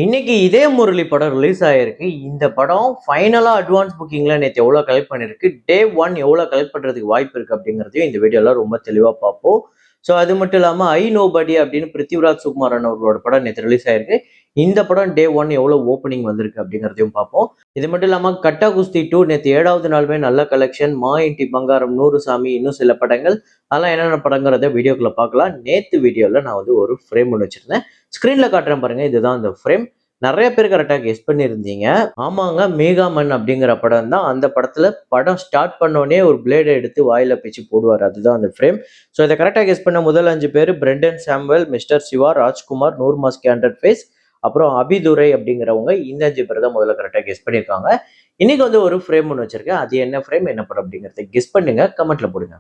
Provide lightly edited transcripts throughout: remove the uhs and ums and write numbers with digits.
இன்னைக்கு இதே முரளி படம் ரிலீஸ் ஆயிருக்கு. இந்த படம் ஃபைனலா அட்வான்ஸ் புக்கிங்ல நேத்து எவ்வளோ கலெக்ட் பண்ணிருக்கு? டே 1 எவ்வளோ கலெக்ட் பண்றதுக்கு வாய்ப்பு இருக்கு? அப்படிங்கிறதையும் இந்த வீடியோல ரொம்ப தெளிவா பார்ப்போம். ஸோ அது மட்டும் இல்லாம ஐ நோபடி அப்படின்னு பிருத்திவிராஜ் சுகுமாரன் அவர்களோட படம் நேத்து ரிலீஸ் ஆயிருக்கு. இந்த படம் டே 1 எவ்வளோ ஓப்பனிங் வந்திருக்கு அப்படிங்கிறதையும் பார்ப்போம். இது மட்டும் இல்லாம கட்டா குஸ்தி 2 நேத்து 7வது நாளுமே நல்ல கலெக்ஷன். மா இன்டி பங்காரம், நூறு சாமி, இன்னும் சில படங்கள். அதெல்லாம் என்னென்ன படங்கிறத வீடியோக்குள்ள பார்க்கலாம். நேத்து வீடியோல நான் வந்து ஒரு ஃப்ரேம் ஒன்று வச்சிருந்தேன். ஸ்க்ரீன்ல காட்டுறேன் பாருங்க. இதுதான் அந்த ஃப்ரேம். நெறைய பேர் கரெக்ட்டா கெஸ் பண்ணியிருந்தீங்க. ஆமாங்க, மேகாமன் அப்படிங்கிற படம் தான். அந்த படத்துல படம் ஸ்டார்ட் பண்ணோனே ஒரு பிளேட எடுத்து வாயில பிச்சு போடுவாரு. அதுதான் அந்த ஃப்ரேம். ஸோ இத கரெக்ட்டா கெஸ் பண்ண முதல் 5 பேரு Brendan Samuel, mister Siva, Rajkumar, Noor ஸ்கேண்டட் ஃபேஸ், அப்புறம் அபிதுரை அப்படிங்கிறவங்க இந்த 5 பேர் தான் முதல்ல கரெக்ட்டா கெஸ் பண்ணியிருக்காங்க. இன்னைக்கு வந்து ஒரு ஃப்ரேம் ஒண்ணு வச்சிருக்கேன். அது என்ன ஃப்ரேம், என்ன படம் அப்படிங்கிறத கெஸ் பண்ணுங்க. கமெண்ட்ல போடுங்க.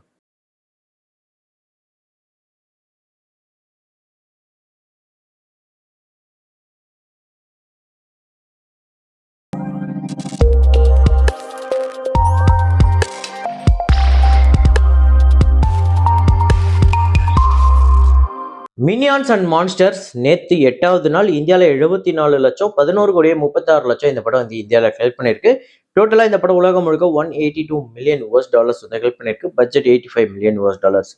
மினியான்ஸ் அண்ட் மான்ஸ்டர்ஸ் நேத்து 8வது நாள் இந்தியாவில் 74 லட்சம் 11 கோடியே 36 லட்சம் இந்த படம் வந்து இந்தியாவில் கலெக்ட் பண்ணியிருக்கு. டோட்டலாக இந்த படம் உலகம் முழுக்க 182 மில்லியன் யூஎஸ் டாலர்ஸ் வந்து கலெக்ட் பண்ணியிருக்கு. Budget 85 million US dollars.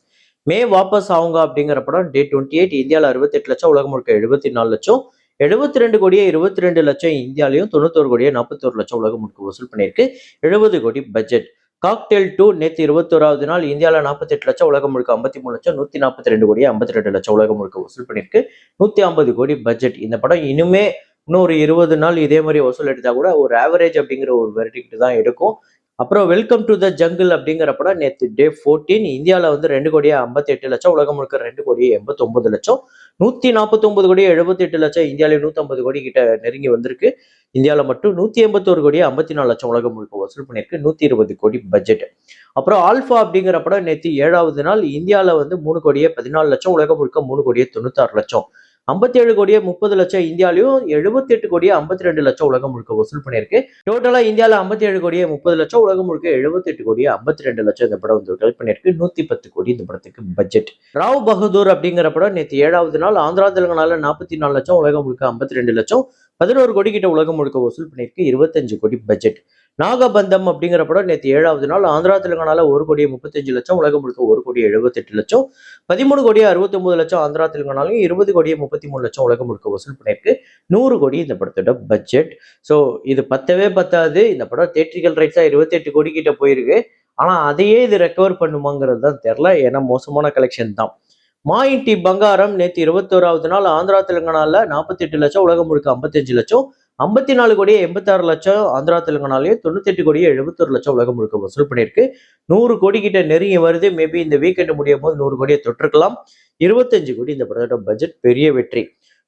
மே வாபஸ் ஆகுங்க அப்படிங்கிற படம் டே 28 இந்தியாவில் 68 லட்சம், உலகம் முழுக்க 74 லட்சம், 72 கோடியே 22 லட்சம் இந்தியாலையும், 91 கோடியே 41 லட்சம் உலகம் முழுக்க வசூல் பண்ணியிருக்கு. 70 கோடி பட்ஜெட். காக்டெயில் 2 நேற்று 21வது நாள் இந்தியாவில் 48 லட்சம், உலகம் முழுக்க 53 லட்சம், 142 கோடி 52 லட்சம் உலகம் முழுக்க வசூல் பண்ணியிருக்கு. 150 கோடி பட்ஜெட். இந்த படம் இனிமே இன்னும் ஒரு 20 நாள் இதே மாதிரி வசூல் எடுத்தா கூட ஒரு ஆவரேஜ் அப்படிங்கிற ஒரு வெர்டிக்ட் தான் எடுக்கும். அப்புறம் வெல்கம் டு த ஜங்கிள் அப்படிங்கிற படம் நேற்று டே 14 இந்தியாவில் வந்து 2 கோடியே 58 லட்சம், உலகம் முழுக்க 2 கோடியே 89 லட்சம், 149 கோடியே 78 லட்சம் இந்தியாவிலே 150 கோடி கிட்ட நெருங்கி வந்திருக்கு. இந்தியாவில் மட்டும் 181 கோடியே 54 லட்சம் உலகம் முழுக்க வசூல் பண்ணியிருக்கு. 120 கோடி பட்ஜெட். அப்புறம் ஆல்ஃபா அப்படிங்கிற படம் நேற்று 7வது நாள் இந்தியாவில் வந்து 3 கோடியே 14 லட்சம், உலகம் முழுக்க 3 கோடியே 96 லட்சம், 57 கோடியே 30 லட்சம் இந்தியாலையும், 78 கோடியே 52 லட்சம் உலகம் முழுக்க வசூல் பண்ணியிருக்கு. டோட்டலா இந்தியாவில் 57 கோடியே 30 லட்சம், உலகம் முழுக்க 78 கோடியே 52 லட்சம் இந்த படம் வந்து கலெக்ட் பண்ணியிருக்கு. 110 கோடி இந்த படத்துக்கு பட்ஜெட். ராவ் பகதூர் அப்படிங்கிற படம் நேற்று 7வது நாள் ஆந்திரா தெலுங்கானால 44 லட்சம், உலகம் முழுக்க 52 லட்சம், 11 கோடி கிட்ட உலகம் முழுக்க வசூல் பண்ணியிருக்கு. 25 கோடி பட்ஜெட். நாகபந்தம் அப்படிங்கிற படம் நேற்று 7வது நாள் ஆந்திரா தெலுங்கானால 1 கோடியே 35 லட்சம், உலகம் முழுக்க 1 கோடியே 78 லட்சம், 13 கோடியே 69 லட்சம் ஆந்திரா தெலுங்கானாலையும், 20 கோடியே 33 லட்சம் உலகம் முழுக்க வசூல் பண்ணியிருக்கு. 100 கோடி இந்த படத்தோட பட்ஜெட். ஸோ இது பத்தவே பத்தாது. இந்த படம் தியேட்ரிக்கல் ரைட்ஸா 28 கோடி கிட்ட போயிருக்கு. ஆனா அதையே இது ரெக்கவர் பண்ணுமாங்கிறது தான் தெரியல. ஏன்னா மோசமான கலெக்ஷன் தான். மா இன்டி பங்காரம் நேற்று 21வது நாள் ஆந்திரா தெலுங்கானால 48 லட்சம், உலகம் முழுக்க 55 லட்சம், 54 கோடியே 86 லட்சம் ஆந்திரா தெலுங்கானாலையும், 98 கோடியே 71 லட்சம் உலகம் முழுக்க வசூல் பண்ணியிருக்கு. 100 கோடி கிட்ட நெருங்கி வருது. மேபி இந்த வீக்கெண்ட் முடியும் போது 100 கோடியை தொட்டிருக்கலாம். 25 கோடி இந்த படத்தோட பட்ஜெட். பெரிய வெற்றி.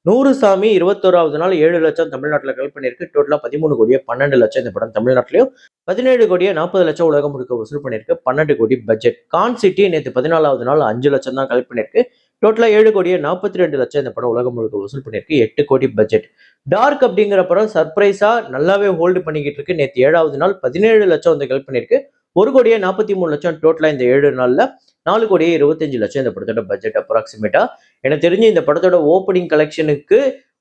நூறு சாமி 21வது நாள் 7 லட்சம் தமிழ்நாட்டில் கலெக்ட் பண்ணியிருக்கு. டோட்டலா 13 கோடியே 12 லட்சம் இந்த படம் தமிழ்நாட்டிலையும், 17 கோடியே 40 லட்சம் உலகம் முழுக்க வசூல் பண்ணியிருக்கு. 12 கோடி பட்ஜெட். கான் சிட்டி நேற்று 14வது நாள் 5 லட்சம் தான் கலெக்ட் பண்ணியிருக்கு. டோட்டலா 7 கோடியே 42 லட்சம் இந்த படம் உலகம் முழுக்க வசூல் பண்ணியிருக்கு. 8 கோடி பட்ஜெட். டார்க் அப்படிங்கிற படம் சர்ப்ரைஸா நல்லாவே ஹோல்டு பண்ணிக்கிட்டு இருக்கு. நேற்று 7வது நாள் 17 லட்சம் வந்து கலெக்ட் பண்ணியிருக்கு. 1 கோடியே 43 லட்சம் டோட்டலா இந்த 7 நாள்ல. 4 கோடியே 25 லட்சம் இந்த படத்தோட பட்ஜெட் அப்ராக்சிமேட்டா. எனக்கு தெரிஞ்சு இந்த படத்தோட ஓப்பனிங் கலெக்ஷனுக்கு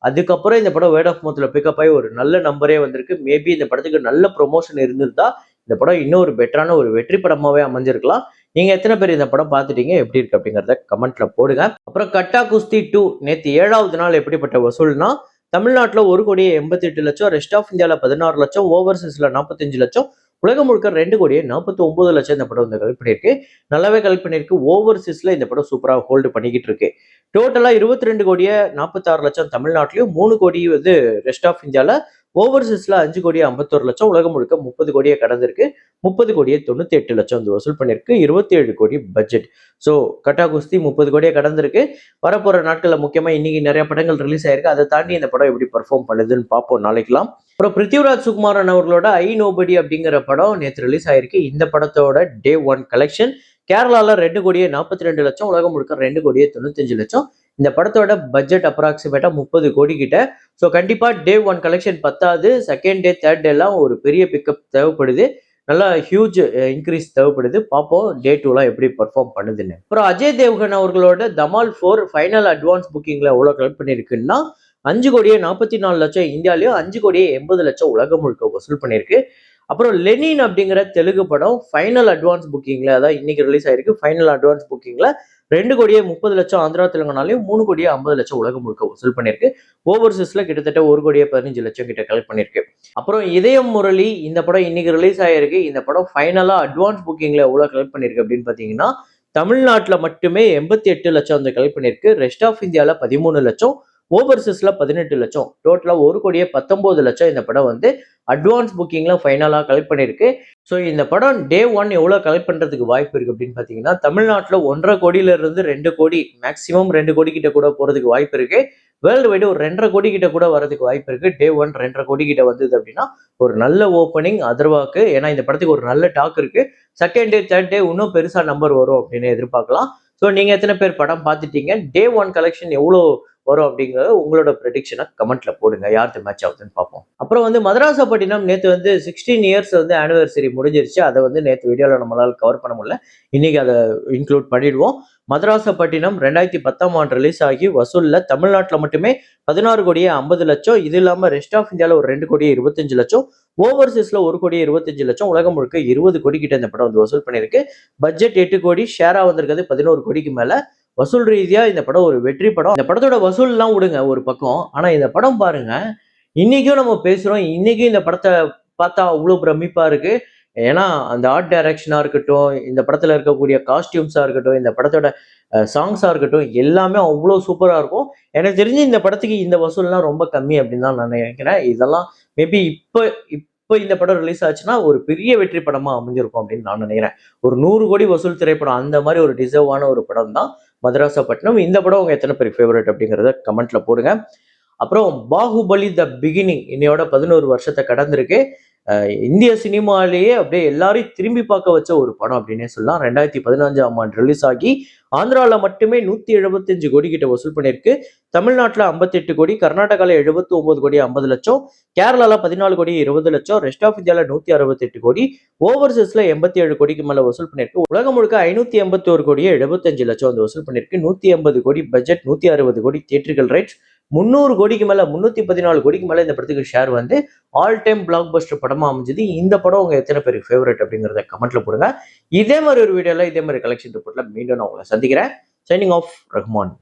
அதுக்கப்புறம் இந்த படம் வேர்ட் ஆஃப் மவுத்ல பிக்கப் ஆகி ஒரு நல்ல நம்பரே வந்திருக்கு. மேபி இந்த படத்துக்கு நல்ல ப்ரொமோஷன் இருந்திருந்தா இந்த படம் இன்னும் ஒரு பெட்டரான ஒரு வெற்றி படமாவே அமைஞ்சிருக்கலாம். நீங்க எத்தனை பேர் இந்த படம் பார்த்துட்டீங்க, எப்படி இருக்கு அப்படிங்கிறத கமெண்ட்ல போடுங்க. அப்புறம் கட்டா குஸ்தி 2 நேற்று 7வது நாள் எப்படிப்பட்ட வசூல்னா, தமிழ்நாட்டில் 1 கோடியே 88 லட்சம், ரெஸ்ட் ஆஃப் இந்தியாவில் 16 லட்சம், ஓவர்சீஸ்ல 45 லட்சம், உலகம் முழுக்க 2 கோடியே 49 லட்சம் இந்த படம் வந்து கலெக்ட் பண்ணியிருக்கு. நல்லாவே கலெக்ட் பண்ணியிருக்கு. ஓவர்சீஸ்ல இந்த படம் சூப்பராக ஹோல்டு பண்ணிக்கிட்டு இருக்கு. டோட்டலா 22 கோடியே 46 லட்சம் தமிழ்நாட்டிலையும், 3 கோடி வந்து ரெஸ்ட் ஆஃப் இந்தியாவில், ஓவர்சீஸ்ல 5 கோடியே 51 லட்சம், உலகம் முழுக்க 30 கோடியே கடந்திருக்கு. 30 கோடியே 98 லட்சம் வந்து வசூல் பண்ணியிருக்கு. 27 கோடி பட்ஜெட். ஸோ கட்டா குஸ்தி 30 கோடியே கடந்திருக்கு. வரப்போற நாட்களில் முக்கியமா இன்னைக்கு நிறைய படங்கள் ரிலீஸ் ஆயிருக்கு. அதை தாண்டி இந்த படம் எப்படி பெர்ஃபார்ம் பண்ணுதுன்னு பார்ப்போம் நாளைக்கெல்லாம். அப்புறம் பிருத்திவிராஜ் சுகுமாரன் அவர்களோட ஐ நோபடி அப்படிங்கிற படம் நேற்று ரிலீஸ் ஆயிருக்கு. இந்த படத்தோட டே 1 கலெக்ஷன் கேரளால 2 கோடியே 42 லட்சம், உலகம் முழுக்க 2 கோடியே 95 லட்சம். இந்த படத்தோட பட்ஜெட் அப்ராக்சிமேட்டா 30 கோடி கிட்ட. ஸோ கண்டிப்பா டே 1 கலெக்ஷன் பத்தாது. செகண்ட் டே, தேர்ட் டே எல்லாம் ஒரு பெரிய பிக்கப் தேவைப்படுது. நல்லா ஹியூஜ் இன்க்ரீஸ் தேவைப்படுது. பார்ப்போம் டே 2லாம் எப்படி பெர்ஃபார்ம் பண்ணுதுன்னு. அப்புறம் அஜய் தேவ்கன் அவர்களோட தமால் 4 ஃபைனல் அட்வான்ஸ் புக்கிங்ல எவ்வளோ கலெக்ட் பண்ணியிருக்குன்னா 5,44,00,000 இந்தியாலயும், 5,80,00,000 உலகம் முழுக்க வசூல் பண்ணியிருக்கு. அப்புறம் லெனின் அப்படிங்கிற தெலுங்கு படம் ஃபைனல் அட்வான்ஸ் புக்கிங்ல, அதாவது இன்னைக்கு ரிலீஸ் ஆயிருக்கு. ஃபைனல் அட்வான்ஸ் புக்கிங்ல 2,30,00,000 ஆந்திரா தெலுங்கானாலையும், 3,50,00,000 உலகம் முழுக்க வசூல் பண்ணியிருக்கு. ஓவர்சீஸ்ல கிட்டத்தட்ட 1,15,00,000 கிட்ட கலெக்ட் பண்ணியிருக்கு. அப்புறம் இதயம் முரளி இந்த படம் இன்னைக்கு ரிலீஸ் ஆயிருக்கு. இந்த படம் ஃபைனலா அட்வான்ஸ் புக்கிங்ல எவ்வளவு கலெக்ட் பண்ணிருக்கு அப்படின்னு பாத்தீங்கன்னா, தமிழ்நாட்டுல மட்டுமே 88,00,000 வந்து கலெக்ட் பண்ணிருக்கு. ரெஸ்ட் ஆஃப் இந்தியால 13,00,000, ஓவர்சீஸ்ல 18,00,000, டோட்டலா 1,19,00,000 இந்த படம் வந்து அட்வான்ஸ் புக்கிங்ல ஃபைனலா கலெக்ட் பண்ணிருக்கு. ஸோ இந்த படம் டே ஒன் எவ்வளவு கலெக்ட் பண்றதுக்கு வாய்ப்பு இருக்கு அப்படின்னு பாத்தீங்கன்னா, தமிழ்நாட்டுல 1,50 கோடியில இருந்து 2 கோடி, மேக்சிமம் 2 கோடி கிட்ட கூட போறதுக்கு வாய்ப்பு இருக்கு. வேர்ல்டு வைடு ஒரு 2,50 கோடி கிட்ட கூட வரதுக்கு வாய்ப்பு இருக்கு. டே ஒன் 2,50 கோடி கிட்ட வந்தது அப்படின்னா ஒரு நல்ல ஓப்பனிங் அதர்வாக்கு. ஏன்னா இந்த படத்துக்கு ஒரு நல்ல டாக் இருக்கு. செகண்ட் டே, தேர்ட் டே இன்னும் பெருசா நம்பர் வரும் அப்படின்னு எதிர்பார்க்கலாம். ஸோ நீங்க எத்தனை பேர் படம் பார்த்துட்டீங்க? டே ஒன் கலெக்ஷன் எவ்வளோ வரும் அப்படிங்கறது உங்களோட ப்ரெடிக்ஷனை கமெண்ட்ல போடுங்க. யாருக்கு மேட்ச் ஆகுதுன்னு பார்ப்போம். அப்புறம் வந்து மதராசப்பட்டினம் நேத்து வந்து 16 இயர்ஸ் வந்து ஆனிவர்சரி முடிஞ்சிருச்சு. அதை வந்து நேத்து வீடியோல நம்மளால கவர் பண்ண முடியல. இன்னைக்கு அதை இன்க்ளூட் பண்ணிடுவோம். மதராசப்பட்டினம் 2010 ரிலீஸ் ஆகி வசூல்ல தமிழ்நாட்டுல மட்டுமே 16,50,00,000. இது இல்லாம ரெஸ்ட் ஆஃப் இந்தியால ஒரு 2,25,00,000, ஓவர்சீஸ்ல 1,25,00,000, உலகம் முழுக்க 20 கோடி கிட்ட இந்த படம் வந்து வசூல் பண்ணிருக்கு. பட்ஜெட் 8 கோடி, ஷேரா வந்திருக்கிறது 11 கோடிக்கு மேல. வசூல் ரீதியா இந்த படம் ஒரு வெற்றி படம். இந்த படத்தோட வசூல் எல்லாம் விடுங்க ஒரு பக்கம். ஆனா இந்த படம் பாருங்க, இன்னைக்கும் நம்ம பேசுறோம். இன்னைக்கும் இந்த படத்தை பார்த்தா அவ்வளவு பிரமிப்பா இருக்கு. ஏன்னா அந்த ஆர்ட் டைரக்ஷனா இருக்கட்டும், இந்த படத்துல இருக்கக்கூடிய காஸ்டியூம்ஸா இருக்கட்டும், இந்த படத்தோட சாங்ஸா இருக்கட்டும், எல்லாமே அவ்வளவு சூப்பரா இருக்கும். எனக்கு தெரிஞ்சு இந்த படத்துக்கு இந்த வசூல்லாம் ரொம்ப கம்மி அப்படின்னு தான் நான் நினைக்கிறேன். இதெல்லாம் மேபி இப்ப இந்த படம் ரிலீஸ் ஆச்சுன்னா ஒரு பெரிய வெற்றி படமா அமைஞ்சிருக்கும் அப்படின்னு நான் நினைக்கிறேன். ஒரு 100 கோடி வசூல் திரைப்படம் அந்த மாதிரி ஒரு டிசர்வான ஒரு படம் தான் மதராசப்பட்டினம். இந்த படம் உங்க எத்தனை பேர் ஃபேவரட் அப்படிங்கறத கமெண்ட்ல போடுங்க. அப்புறம் பாகுபலி த பிகினிங் இன்னையோட 11 வருஷத்தை கடந்திருக்கு. இந்திய சினிமாலேயே அப்படியே எல்லாரையும் திரும்பி பார்க்க வச்ச ஒரு படம் அப்படின்னே சொல்லலாம். 2015 ரிலீஸ் ஆகி ஆந்திரால மட்டுமே 175 கோடி கிட்ட வசூல் பண்ணியிருக்கு. தமிழ்நாட்டுல 58 கோடி, கர்நாடகால 79 கோடி 50,00,000, கேரளால 14 கோடி 20,00,000, ரெஸ்ட் ஆஃப் இந்தியால 168 கோடி, ஓவர்சீஸ்ல 87 கோடிக்கு மேல வசூல் பண்ணியிருக்கு. உலகம் முழுக்க 581 கோடியே 75,00,000 வந்து வசூல் பண்ணியிருக்கு. 180 கோடி பட்ஜெட், 160 கோடி தியேட்டர்கள் ரைட்ஸ், 300 கோடிக்கு மேல, 314 கோடிக்கு மேல இந்த படத்துக்கு ஷேர் வந்து ஆல் டைம் பிளாக் பஸ்டர் படமா அமைஞ்சது. இந்த படம் உங்க எத்தனை பேருக்கு ஃபேவரட் அப்படிங்கறத கமெண்ட்ல போடுங்க. இதே மாதிரி ஒரு வீடியோல இதே மாதிரி கலெக்ஷன் ரிப்போர்ட்ல மீண்டும் நான் உங்களை சந்திக்கிறேன். Signing off, Rahman.